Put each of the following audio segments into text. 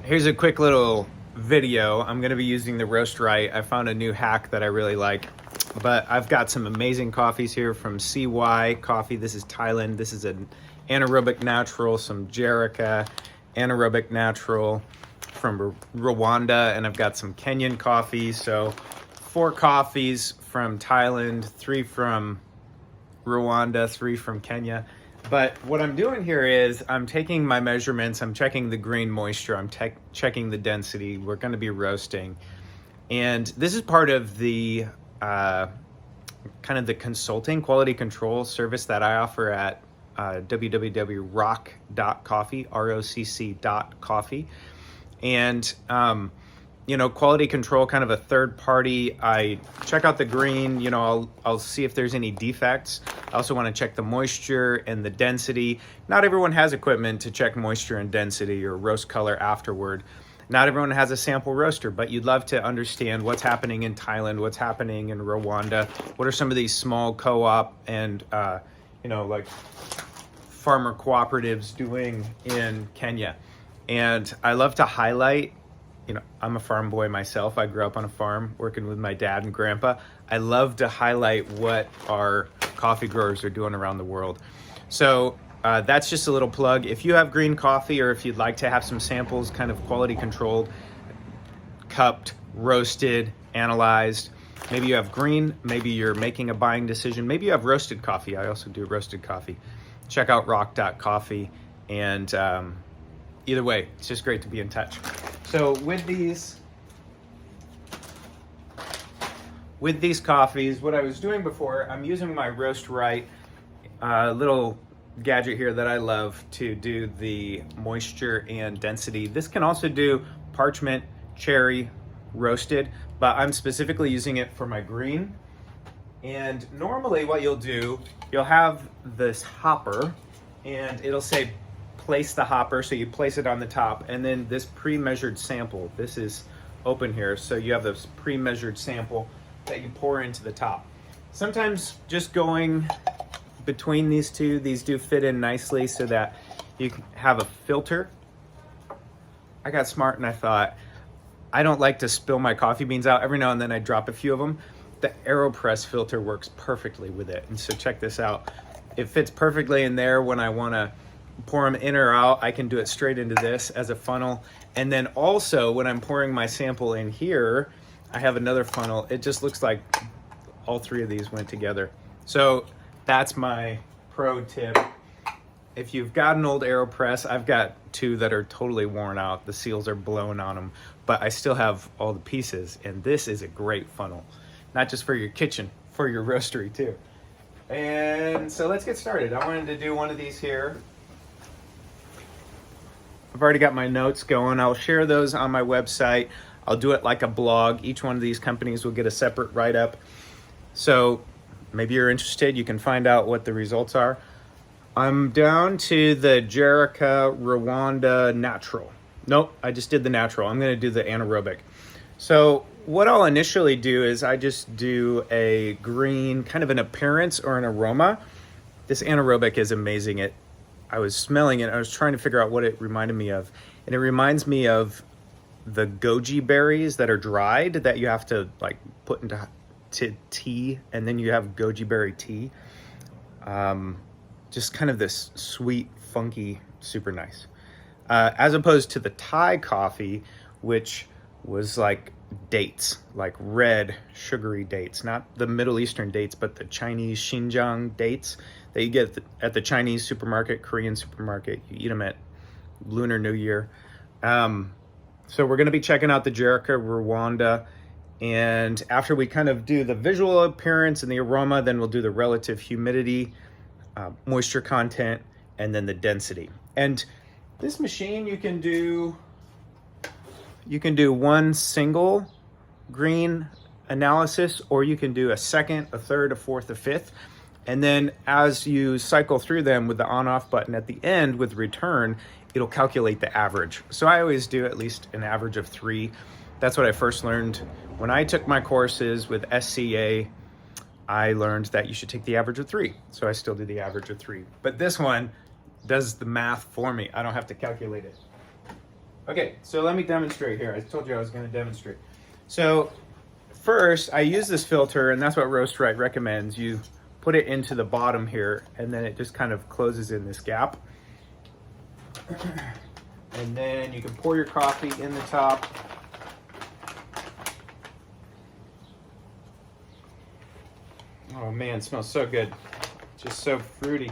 Here's a quick little video. I'm going to be using the Roast Right. I found a new hack that I really like. But I've got some amazing coffees here from CY Coffee. This is Thailand. This is an anaerobic natural, some Jerica anaerobic natural from Rwanda, and I've got some Kenyan coffee. So 4 coffees from Thailand, 3 from Rwanda, 3 from Kenya. But what I'm doing here is I'm taking my measurements, I'm checking the green moisture, I'm checking the density. We're going to be roasting. And this is part of the kind of the consulting quality control service that I offer at www.rock.coffee, ROCC.coffee. And quality control, kind of a third party. I check out the green, I'll see if there's any defects. I also want to check the moisture and the density. Not everyone has equipment to check moisture and density or roast color afterward. Not everyone has a sample roaster, but you'd love to understand what's happening in Thailand, what's happening in Rwanda. What are some of these small co-op and, like farmer cooperatives doing in Kenya? And I love to highlight, I'm a farm boy myself. I grew up on a farm working with my dad and grandpa. I love to highlight what our coffee growers are doing around the world. So that's just a little plug. If you have green coffee, or if you'd like to have some samples kind of quality controlled, cupped, roasted, analyzed, maybe you have green, maybe you're making a buying decision, maybe you have roasted coffee. I also do roasted coffee. Check out rock.coffee. And either way, it's just great to be in touch. So with these coffees, what I was doing before, I'm using my Roast Right little gadget here that I love to do the moisture and density. This can also do parchment, cherry, roasted, but I'm specifically using it for my green. And normally what you'll do, you'll have this hopper and it'll say place the hopper, so you place it on the top, and then this pre-measured sample. This is open here, so you have this pre-measured sample that you pour into the top. Sometimes just going between these two, these do fit in nicely so that you can have a filter. I got smart and I thought, I don't like to spill my coffee beans out. Every now and then I drop a few of them. The AeroPress filter works perfectly with it, and so check this out. It fits perfectly in there. When I want to pour them in or out, I can do it straight into this as a funnel. And then also when I'm pouring my sample in here, I have another funnel. It just looks like all 3 of these went together. So that's my pro tip. If you've got an old AeroPress, I've got 2 that are totally worn out. The seals are blown on them, but I still have all the pieces. And this is a great funnel, not just for your kitchen, for your roastery too. And so let's get started. I wanted to do one of these here. I've already got my notes going. I'll share those on my website. I'll do it like a blog. Each one of these companies will get a separate write-up. So maybe you're interested. You can find out what the results are. I'm down to the Jerica Rwanda Natural. Nope, I just did the natural. I'm going to do the anaerobic. So what I'll initially do is I just do a green, kind of an appearance or an aroma. This anaerobic is amazing. I was smelling it. I was trying to figure out what it reminded me of. And it reminds me of the goji berries that are dried that you have to like put into tea, and then you have goji berry tea. Just kind of this sweet, funky, super nice. As opposed to the Thai coffee, which was like dates, like red, sugary dates. Not the Middle Eastern dates, but the Chinese Xinjiang dates that you get at the Chinese supermarket, Korean supermarket. You eat them at Lunar New Year. So we're going to be checking out the Jerica Rwanda. And after we kind of do the visual appearance and the aroma, then we'll do the relative humidity, moisture content, and then the density. And this machine, you can do one single green analysis, or you can do a second, a third, a fourth, a fifth. And then as you cycle through them with the on-off button at the end with return, it'll calculate the average. So I always do at least an average of 3. That's what I first learned when I took my courses with SCA. I learned that you should take the average of 3. So I still do the average of 3. But this one does the math for me. I don't have to calculate it. Okay, so let me demonstrate here. I told you I was going to demonstrate. So first, I use this filter, and that's what Roast Right recommends. You put it into the bottom here, and then it just kind of closes in this gap. And then you can pour your coffee in the top. Oh man, it smells so good. Just so fruity.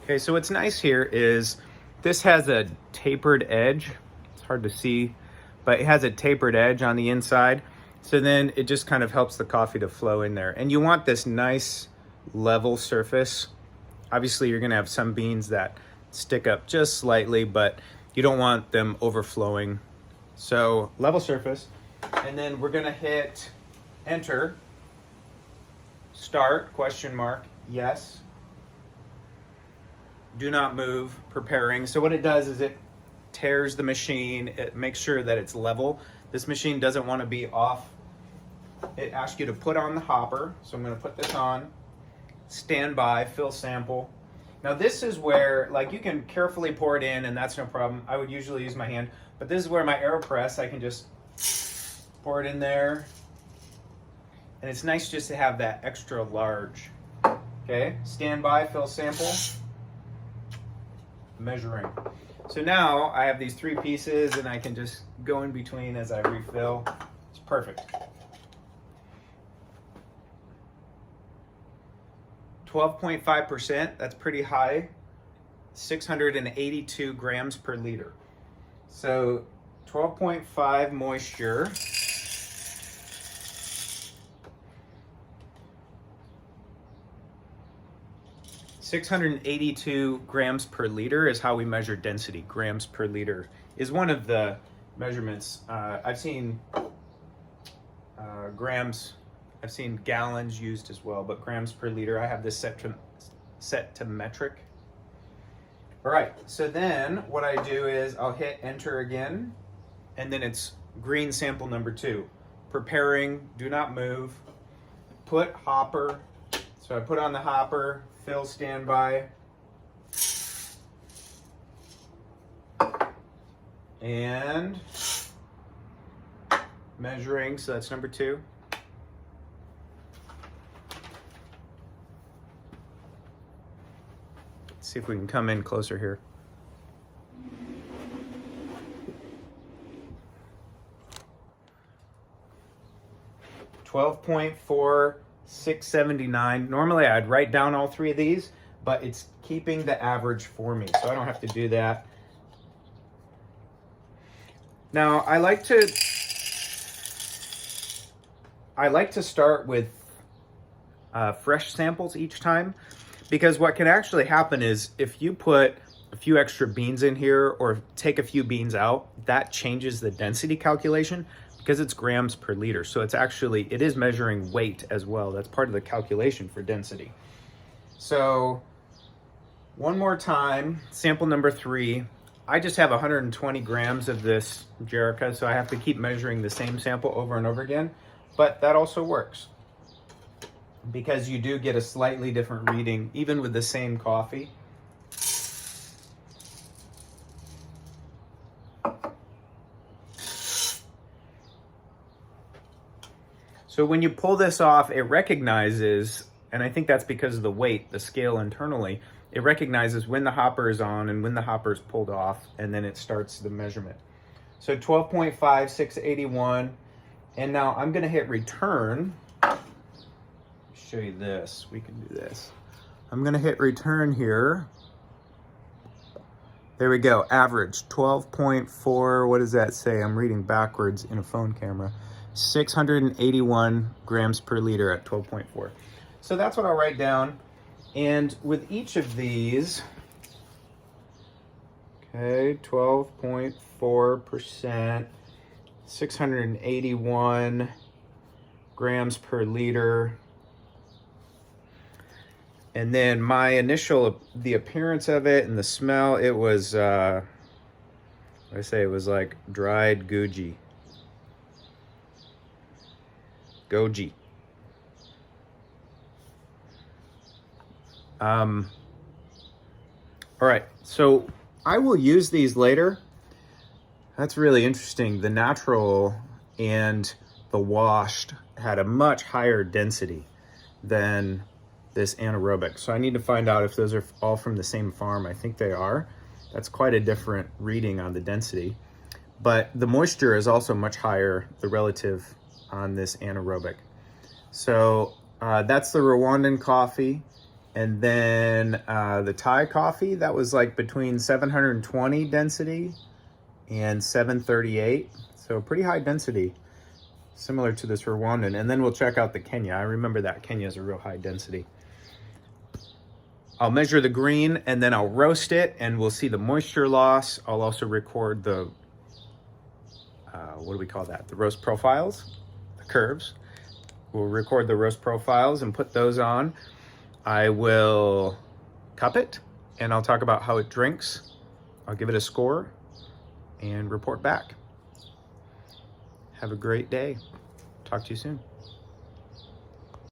Okay, so what's nice here is this has a tapered edge. It's hard to see, but it has a tapered edge on the inside. So then it just kind of helps the coffee to flow in there. And you want this nice level surface. Obviously you're gonna have some beans that stick up just slightly, but you don't want them overflowing. So level surface. And then we're gonna hit enter, start, question mark, yes. Do not move, preparing. So what it does is it tears the machine. It makes sure that it's level. This machine doesn't want to be off. It asks you to put on the hopper. So I'm going to put this on. Stand by, fill sample. Now this is where, like, you can carefully pour it in and that's no problem. I would usually use my hand, but this is where my AeroPress, I can just pour it in there. And it's nice just to have that extra large. Okay, stand by, fill sample. Measuring. So now I have these 3 pieces and I can just go in between as I refill. It's perfect. 12.5%, that's pretty high. 682 grams per liter. So 12.5 moisture. .682 grams per liter is how we measure density. Grams per liter is one of the measurements. I've seen grams, I've seen gallons used as well, but grams per liter, I have this set to metric. All right, so then what I do is I'll hit enter again, and then it's green sample number 2. Preparing, do not move, put hopper. So I put on the hopper, fill standby, and measuring, so that's number 2. Let's see if we can come in closer here. $12.4 679. Normally I'd write down all 3 of these, but it's keeping the average for me, so I don't have to do that. Now I like to start with fresh samples each time, because what can actually happen is if you put a few extra beans in here or take a few beans out, that changes the density calculation, because it's grams per liter. So it's actually, it is measuring weight as well. That's part of the calculation for density. So one more time, sample number 3. I just have 120 grams of this Jerica, so I have to keep measuring the same sample over and over again, but that also works because you do get a slightly different reading even with the same coffee. So when you pull this off, it recognizes, and I think that's because of the weight, the scale internally, it recognizes when the hopper is on and when the hopper is pulled off, and then it starts the measurement. So 12.5, 681, and now I'm gonna hit return. Show you this, we can do this. I'm gonna hit return here. There we go, average, 12.4, what does that say? I'm reading backwards in a phone camera. 681 grams per liter at 12.4. So that's what I'll write down. And with each of these, okay, 12.4%, 681 grams per liter. And then my initial, the appearance of it and the smell, it was I say it was like dried goji. Goji. All right, so I will use these later. That's really interesting. The natural and the washed had a much higher density than this anaerobic. So I need to find out if those are all from the same farm. I think they are. That's quite a different reading on the density. But the moisture is also much higher, the relative on this anaerobic. So that's the Rwandan coffee. And then the Thai coffee, that was like between 720 density and 738. So pretty high density, similar to this Rwandan. And then we'll check out the Kenya. I remember that Kenya is a real high density. I'll measure the green and then I'll roast it and we'll see the moisture loss. I'll also record the, what do we call that? The roast profiles, the curves. We'll record the roast profiles and put those on. I will cup it and I'll talk about how it drinks. I'll give it a score and report back. Have a great day. Talk to you soon.